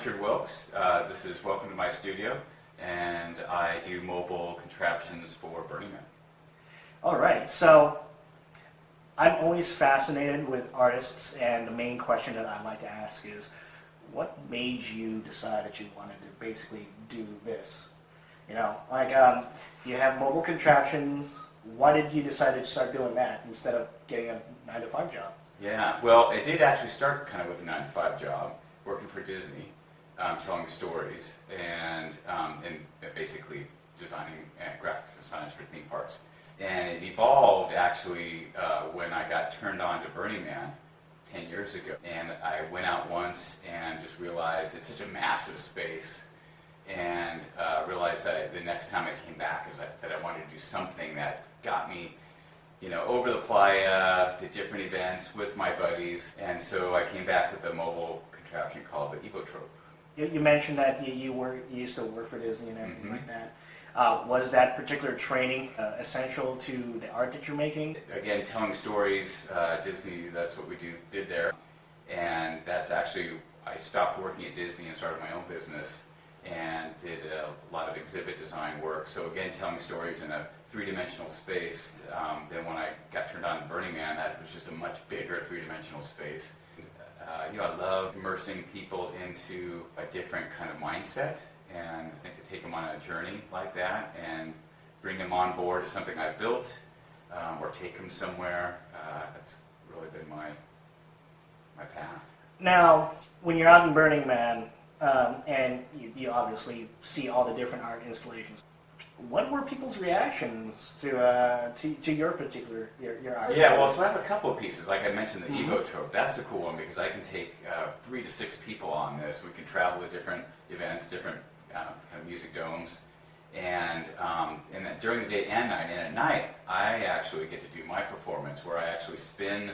Richard Wilks. This is Welcome to my studio, and I do mobile contraptions for Burning Man. All right, so I'm always fascinated with artists, and the main question that I like to ask is, what made you decide that you wanted to basically do this? You know, like you have mobile contraptions. Why did you decide to start doing that instead of getting a 9-to-5 job? Yeah, well, it did actually start kind of with a 9-to-5 job, working for Disney, telling stories, and basically designing graphic designs for theme parks. And it evolved actually when I got turned on to Burning Man 10 years ago. And I went out once and just realized it's such a massive space, and realized that the next time I came back that I wanted to do something that got me, you know, over the playa to different events with my buddies. And so I came back with a mobile contraption called the Evotrope. You mentioned that you used to work for Disney and everything like that. Was that particular training essential to the art that you're making? Again, telling stories, Disney, that's what we did there. And that's actually, I stopped working at Disney and started my own business and did a lot of exhibit design work. So again, telling stories in a three-dimensional space. Then when I got turned on to Burning Man, that was just a much bigger three-dimensional space. I love immersing people into a different kind of mindset, and I think to take them on a journey like that and bring them on board to something I built, or take them somewhere. That's really been my path. Now, when you're out in Burning Man, and you obviously see all the different art installations, what were people's reactions to your particular your art? Yeah, well, so I have a couple of pieces. Like I mentioned, the Evotrope. That's a cool one because I can take 3 to 6 people on this. We can travel to different events, different kind of music domes, and then during the day and night. And at night, I actually get to do my performance where I actually spin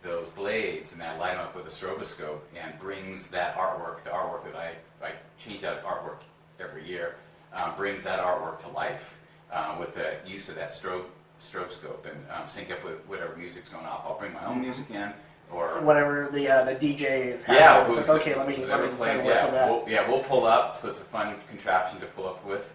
those blades and I light them up with a stroboscope and brings that artwork, the artwork that I change out artwork every year. Brings that artwork to life with the use of that stroboscope and sync up with whatever music's going off. I'll bring my own music in, or whatever the DJ is. Yeah, like, okay, let me try to work with that. We'll pull up. So it's a fun contraption to pull up with.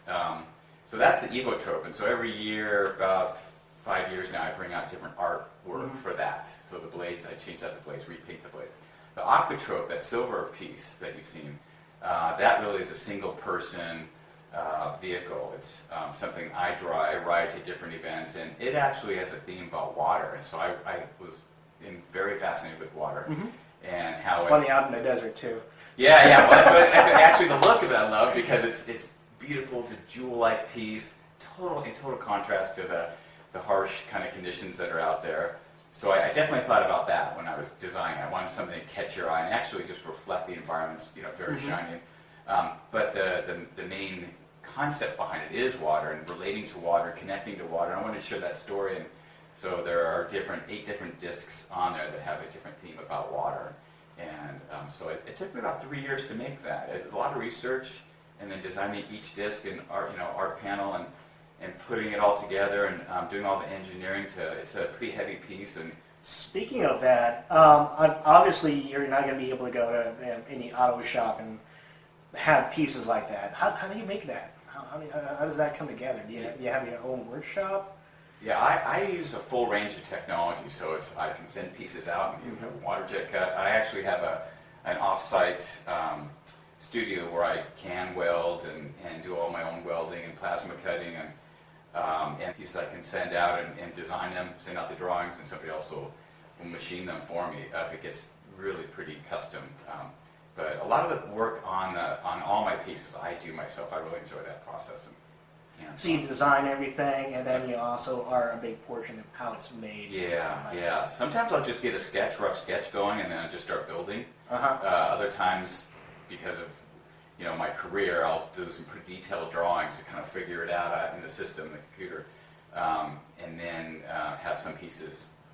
So that's the Evotrope, and so every year, about 5 years now, I bring out different artwork for that. So the blades, I change out the blades, repaint the blades. The Aquatrope, that silver piece that you've seen, that really is a single person vehicle. It's something I draw. I ride to different events, and it actually has a theme about water. And so I was very fascinated with water and how it's funny out in the desert too. Yeah. Well, that's actually the look of it I love because it's beautiful, it's a jewel-like piece, in total contrast to the harsh kind of conditions that are out there. So I definitely thought about that when I was designing. I wanted something to catch your eye and actually just reflect the environment's, very shiny. But the main concept behind it is water and relating to water, connecting to water. I wanted to share that story, and so there are 8 different discs on there that have a different theme about water. And so it took me about 3 years to make that. A lot of research, and then designing each disc and art panel and putting it all together and doing all the engineering it's a pretty heavy piece. And speaking of that, obviously you're not going to be able to go to any auto shop and have pieces like that. How do you make that? How does that come together? Do you have your own workshop? Yeah, I use a full range of technology, so I can send pieces out and have a water jet cut. I actually have an off-site studio where I can weld and do all my own welding and plasma cutting and pieces I can send out and design them, send out the drawings, and somebody else will machine them for me if it gets really pretty custom. But a lot of the work on all my pieces I do myself. I really enjoy that process. So you design everything, and then you also are a big portion of how it's made. Yeah. Sometimes I'll just get a rough sketch going, and then I'll just start building. Other times, because of my career, I'll do some pretty detailed drawings to kind of figure it out in the system, the computer, and then have some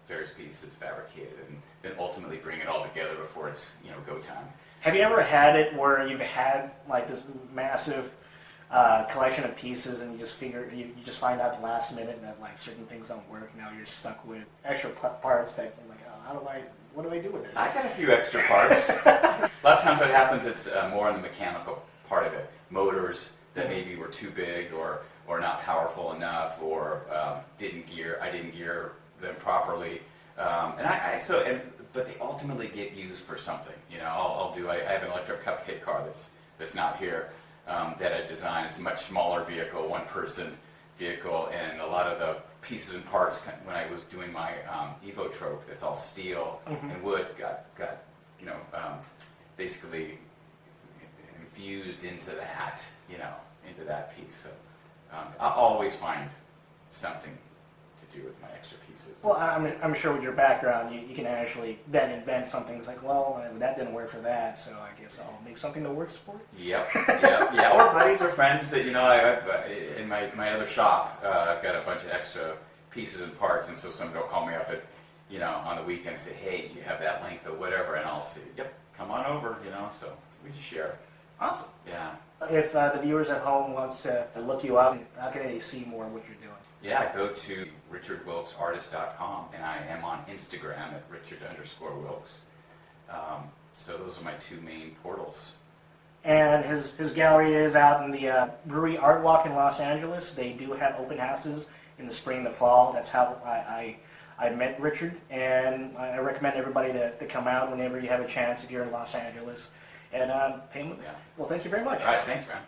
various pieces fabricated, and then ultimately bring it all together before it's go time. Have you ever had it where you've had like this massive collection of pieces, and you just find out the last minute that like certain things don't work? Now you're stuck with extra parts that you're like, oh, what do I do with this? I got a few extra parts. A lot of times what happens, it's more in the mechanical part of it. Motors that maybe were too big or not powerful enough, or I didn't gear them properly. But they ultimately get used for something. You know, I have an electric cupcake car that's not here, that I designed. It's a much smaller vehicle, one-person vehicle, and a lot of the pieces and parts when I was doing my Evotrope, that's all steel and wood, got basically infused into that, into that piece. So I'll always find something to do with my extra pieces. Well, I'm sure with your background, you can actually then invent something. It's like, well, that didn't work for that, so I guess I'll make something that works for it. Yep. Yeah. Or buddies or friends that, in my other shop, I've got a bunch of extra pieces and parts, and so somebody will call me up on the weekend and say, hey, do you have that length or whatever? And I'll say, yep, come on over, so we just share. Awesome. Yeah. If the viewers at home wants to look you up, how can they see more of what you're doing? Yeah, go to richardwilksartist.com, and I am on Instagram at richard_wilks. So those are my two main portals. And his gallery is out in the Brewery Art Walk in Los Angeles. They do have open houses in the spring and the fall. That's how I met Richard, and I recommend everybody to come out whenever you have a chance if you're in Los Angeles. And pay him. Yeah. Well, thank you very much. All right, thanks, man.